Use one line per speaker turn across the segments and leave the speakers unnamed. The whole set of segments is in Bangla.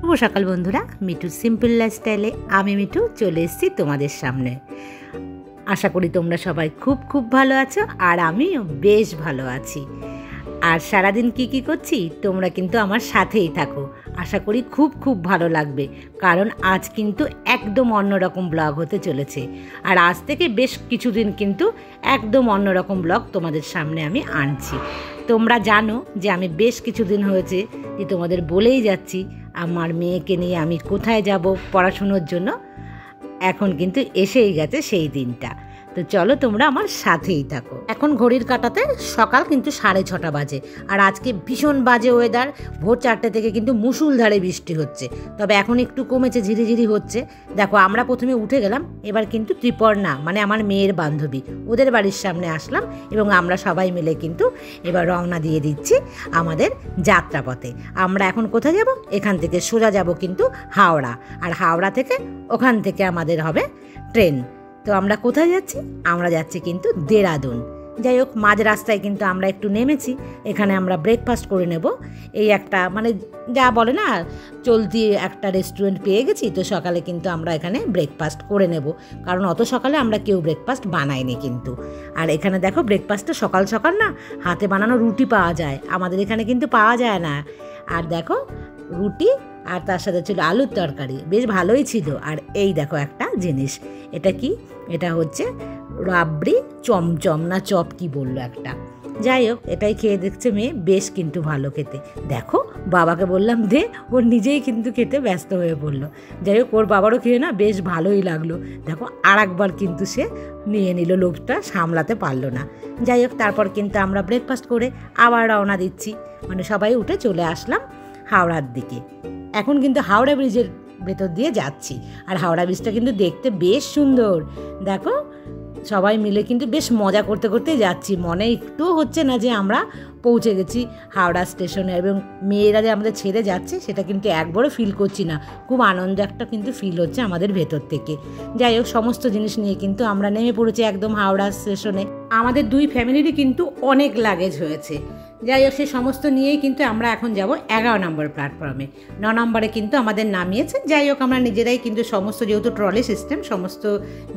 শুভ সকাল বন্ধুরা, মিঠু সিম্পল লাইফস্টাইলে আমি মিঠু চলে এসেছি তোমাদের সামনে। আশা করি তোমরা সবাই খুব খুব ভালো আছো, আর আমিও বেশ ভালো আছি। আর সারাদিন কি করছি তোমরা কিন্তু আমার সাথেই থাকো, আশা করি খুব খুব ভালো লাগবে। কারণ আজ কিন্তু একদম অন্যরকম ব্লগ হতে চলেছে, আর আজ থেকে বেশ কিছুদিন কিন্তু একদম অন্যরকম ব্লগ তোমাদের সামনে আমি আনছি। তোমরা জানো যে আমি বেশ কিছুদিন হয়েছে যে তোমাদের বলেই যাচ্ছি আমার মেয়েকে নিয়ে আমি কোথায় যাব পড়াশুনোর জন্য। এখন কিন্তু এসেই গেছে সেই দিনটা, তো চলো তোমরা আমার সাথেই থাকো। এখন ঘড়ির কাঁটাতে সকাল কিন্তু 6:30 বাজে, আর আজকে ভীষণ বাজে ওয়েদার। ভোর 4টে থেকে কিন্তু মুষলধারে বৃষ্টি হচ্ছে, তবে এখন একটু কমেছে, ঝিরিঝিরি হচ্ছে। দেখো আমরা প্রথমে উঠে গেলাম, এবার কিন্তু ত্রিপর্ণা মানে আমার মেয়ের বান্ধবী ওদের বাড়ির সামনে আসলাম, এবং আমরা সবাই মিলে কিন্তু এবার রওনা দিয়ে দিচ্ছি আমাদের যাত্রাপথে। আমরা এখন কোথায় যাব? এখান থেকে সোজা যাব কিন্তু হাওড়া, আর হাওড়া থেকে ওখান থেকে আমাদের হবে ট্রেন। তো আমরা কোথায় যাচ্ছি? আমরা যাচ্ছি কিন্তু দেরাদুন। যাই হোক, মাঝ রাস্তায় কিন্তু আমরা একটু নেমেছি, এখানে আমরা ব্রেকফাস্ট করে নেব। এই একটা মানে যা বলে না, চলতি একটা রেস্টুরেন্ট পেয়ে গেছি, তো সকালে কিন্তু আমরা এখানে ব্রেকফাস্ট করে নেব, কারণ অত সকালে আমরা কেউ ব্রেকফাস্ট বানাইনি কিন্তু। আর এখানে দেখো ব্রেকফাস্টটা সকাল সকাল না হাতে বানানো রুটি পাওয়া যায়, আমাদের এখানে কিন্তু পাওয়া যায় না। আর দেখো রুটি, আর তার সাথে ছিল আলুর তরকারি, বেশ ভালোই ছিল। আর এই দেখো একটা জিনিস, এটা কি? এটা হচ্ছে রাবড়ি চমচম না চপ কি বললো একটা। যাই হোক, এটাই খেয়ে দেখছে মেয়ে, বেশ কিন্তু ভালো খেতে। দেখো বাবাকে বললাম দে, ওর নিজেই কিন্তু খেতে ব্যস্ত হয়ে পড়লো। যাই হোক, ওর বাবারও খেয়ে না বেশ ভালোই লাগলো। দেখো আর একবার কিন্তু সে নিয়ে নিল, লোভটা সামলাতে পারলো না। যাই হোক, তারপর কিন্তু আমরা ব্রেকফাস্ট করে আবার রওনা দিচ্ছি, মানে সবাই উঠে চলে আসলাম হাওড়ার দিকে। এখন কিন্তু হাওড়া ব্রিজের ভেতর দিয়ে যাচ্ছি, আর হাওড়া ব্রিজটা কিন্তু দেখতে বেশ সুন্দর। দেখো সবাই মিলে কিন্তু বেশ মজা করতে করতেই যাচ্ছি, মনে একটুও হচ্ছে না যে আমরা পৌঁছে গেছি হাওড়া স্টেশনে, এবং মেয়েরা যে আমাদের ছেড়ে যাচ্ছে সেটা কিন্তু একবারও ফিল করছি না। খুব আনন্দ একটা কিন্তু ফিল হচ্ছে আমাদের ভেতর থেকে। যাই হোক, সমস্ত জিনিস নিয়ে কিন্তু আমরা নেমে পড়েছি একদম হাওড়া স্টেশনে। আমাদের দুই ফ্যামিলিরই কিন্তু অনেক লাগেজ হয়েছে। যাই হোক, সে সমস্ত নিয়েই কিন্তু আমরা এখন যাব 11 নম্বর প্ল্যাটফর্মে। 9 নম্বরে কিন্তু আমাদের নামিয়েছে। যাই হোক, আমরা নিজেরাই কিন্তু সমস্ত, যেহেতু ট্রলি সিস্টেম, সমস্ত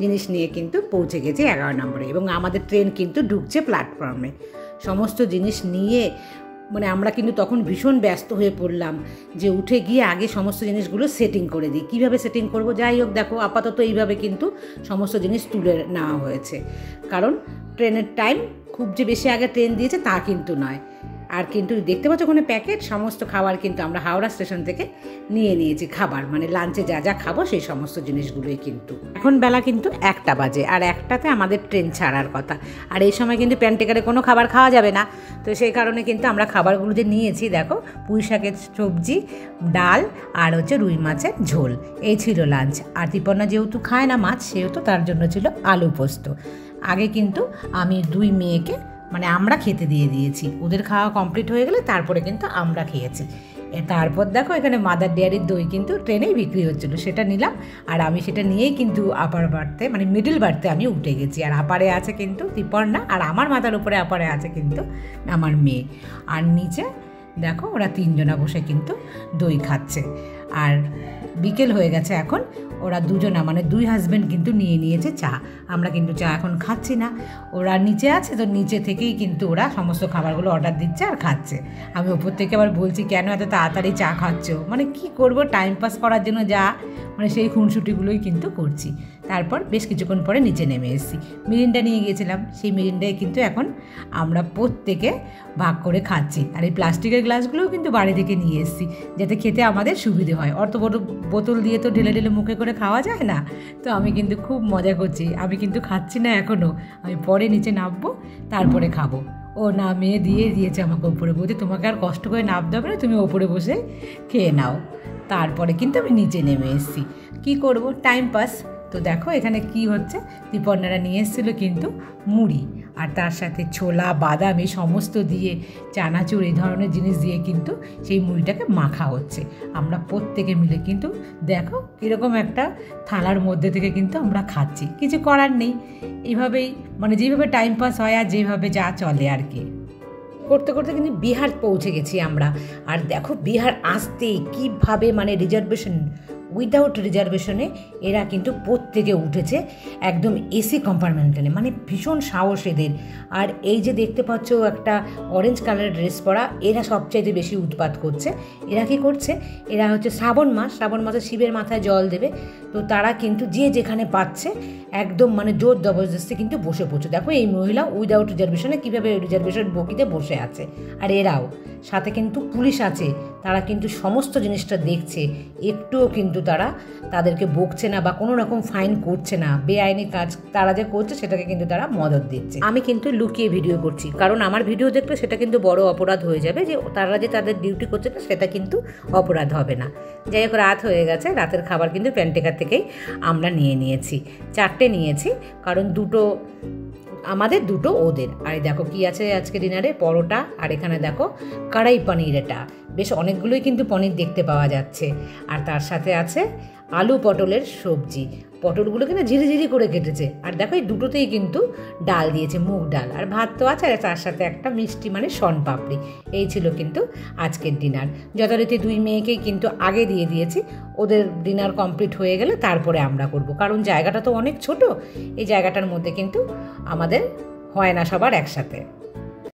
জিনিস নিয়ে কিন্তু পৌঁছে গেছি 11 নম্বরে, এবং আমাদের ট্রেন কিন্তু ঢুকছে প্ল্যাটফর্মে। সমস্ত জিনিস নিয়ে মানে আমরা কিন্তু তখন ভীষণ ব্যস্ত হয়ে পড়লাম যে উঠে গিয়ে আগে সমস্ত জিনিসগুলো সেটিং করে দিই। কীভাবে সেটিং করব? যাই হোক, দেখো আপাতত এইভাবে কিন্তু সমস্ত জিনিস তুলে নেওয়া হয়েছে, কারণ ট্রেনের টাইম খুব যে বেশি আগে ট্রেন দিয়েছে তা কিন্তু নয়। আর কিন্তু দেখতে পাচ্ছ ওখানে প্যাকেট সমস্ত খাবার কিন্তু আমরা হাওড়া স্টেশন থেকে নিয়ে নিয়েছি, খাবার মানে লাঞ্চে যা যা খাবো সেই সমস্ত জিনিসগুলোই কিন্তু। এখন বেলা কিন্তু 1টা বাজে, আর 1টাতে আমাদের ট্রেন ছাড়ার কথা। আর এই সময় কিন্তু প্যান্টেকারে কোনো খাবার খাওয়া যাবে না, তো সেই কারণে কিন্তু আমরা খাবারগুলো যে নিয়েছি, দেখো পুঁই শাকের সবজি, ডাল, আর হচ্ছে রুই মাছের ঝোল, এই ছিল লাঞ্চ। আর ত্রিপর্ণা যেহেতু খায় না মাছ, সেহেতু তার জন্য ছিল আলু পোস্ত। আগে কিন্তু আমি দুই মেয়েকে মানে আমরা খেতে দিয়ে দিয়েছি, ওদের খাওয়া কমপ্লিট হয়ে গেলে তারপরে কিন্তু আমরা খেয়েছি। তারপর দেখো এখানে মাদার ডেয়ারির দই কিন্তু ট্রেনেই বিক্রি হচ্ছিলো, সেটা নিলাম। আর আমি সেটা নিয়েই কিন্তু আপার বার্থে মানে মিডল বার্থে আমি উঠে গেছি। আর আপারে আছে কিন্তু ত্রিপর্ণা, আর আমার মাথার উপরে আপারে আছে কিন্তু আমার মেয়ে। আর নিচে দেখো ওরা 3জনা বসে কিন্তু দই খাচ্ছে। আর বিকেল হয়ে গেছে এখন, ওরা দুজনা মানে দুই হাজব্যান্ড কিন্তু নিয়ে নিয়েছে চা। আমরা কিন্তু চা এখন খাচ্ছি না, ওরা নিচে আছে, তো নিচে থেকেই কিন্তু ওরা সমস্ত খাবারগুলো অর্ডার দিচ্ছে আর খাচ্ছে। আমি ওপর থেকে আবার বলছি কেন এত তাড়াতাড়ি চা খাচ্ছ, মানে কি করব, টাইম পাস করার জন্য যা মানে সেই খুনসুটিগুলোই কিন্তু করছি। তারপর বেশ কিছুক্ষণ পরে নিচে নেমে এসেছি, মিরিন্ডা নিয়ে গিয়েছিলাম, সেই মিরিন্ডায় কিন্তু এখন আমরা প্রত্যেকে ভাগ করে খাচ্ছি। আর এই প্লাস্টিকের গ্লাসগুলোও কিন্তু বাড়ি থেকে নিয়ে এসেছি, যাতে খেতে আমাদের সুবিধে হয়। অত বড় বোতল দিয়ে তো ঢেলে ঢেলে মুখে করে খাওয়া যায় না, তো আমি কিন্তু খুব মজা করছি। আমি কিন্তু খাচ্ছি না এখনও, আমি পরে নিচে নামবো তারপরে খাবো। ও নামিয়ে দিয়েছে আমাকে ওপরে, বলতে তোমাকে আর কষ্ট করে নামতে হবে না, তুমি ওপরে বসে খেয়ে নাও। তারপরে কিন্তু আমি নিচে নেমে এসেছি, কী করবো, টাইম পাস। তো দেখো এখানে কি হচ্ছে, ত্রিপর্ণারা নিয়ে এসেছিলো কিন্তু মুড়ি, আর তার সাথে ছোলা, বাদাম এই সমস্ত দিয়ে, চানাচুর এই ধরনের জিনিস দিয়ে কিন্তু সেই মুড়িটাকে মাখা হচ্ছে। আমরা প্রত্যেকে মিলে কিন্তু দেখো কীরকম একটা থালার মধ্যে থেকে কিন্তু আমরা খাচ্ছি, কিছু করার নেই, এইভাবেই মানে যেভাবে টাইম পাস হয় আর যেভাবে যা চলে আর কি। করতে করতে কিন্তু বিহার পৌঁছে গেছি আমরা। আর দেখো বিহার আসতেই কীভাবে মানে রিজার্ভেশন, উইদাউট রিজার্ভেশনে এরা কিন্তু প্রত্যেকে উঠেছে একদম এসি কম্পার্টমেন্টালে, মানে ভীষণ সাহস এদের। আর এই যে দেখতে পাচ্ছ একটা অরেঞ্জ কালারের ড্রেস পরা, এরা সবচাইতে বেশি উৎপাত করছে। এরা কী করছে, এরা হচ্ছে শ্রাবণ মাসে শিবের মাথায় জল দেবে, তো তারা কিন্তু যে যেখানে পাচ্ছে একদম মানে জোর জবরদস্তি কিন্তু বসে পড়ছে। দেখো এই মহিলা উইদাউট রিজার্ভেশনে কীভাবে রিজার্ভেশন বকিতে বসে আছে, আর এরাও সাথে কিন্তু পুলিশ আছে, তারা কিন্তু সমস্ত জিনিসটা দেখছে, একটুও কিন্তু তারা তাদেরকে বকছে না বা কোনো রকম ফাইন করছে না। বেআইনি কাজ তারা যে করছে সেটাকে কিন্তু তারা মদত দিচ্ছে। আমি কিন্তু লুকিয়ে ভিডিও করছি, কারণ আমার ভিডিও দেখলে সেটা কিন্তু বড় অপরাধ হয়ে যাবে, যে তারা যে তাদের ডিউটি করছে না সেটা কিন্তু অপরাধ হবে না। যাই হোক, রাত হয়ে গেছে, রাতের খাবার কিন্তু প্যান্টেকার থেকেই আমরা নিয়েছি, 4টে নিয়েছি, কারণ 2টো আমাদের 2টো ওদের। আর দেখো কি আছে আজকে ডিনারে, পরোটা, আর এখানে দেখো কড়াই পনির, এটা বেশ অনেকগুলোই কিন্তু পনির দেখতে পাওয়া যাচ্ছে। আর তার সাথে আছে আলু পটলের সবজি, পটলগুলোকে না ঝিরি করে কেটেছে। আর দেখো এই 2টোতেই কিন্তু ডাল দিয়েছে, মুগ ডাল, আর ভাত তো আছে, আর তার সাথে একটা মিষ্টি মানে শনপাপড়ি। এই ছিল কিন্তু আজকের ডিনার। যথারীতি 2 মেয়েকেই কিন্তু আগে দিয়ে দিয়েছি, ওদের ডিনার কমপ্লিট হয়ে গেলে তারপরে আমরা করব, কারণ জায়গাটা তো অনেক ছোট, এই জায়গাটার মধ্যে কিন্তু আমাদের হয় না সবার একসাথে।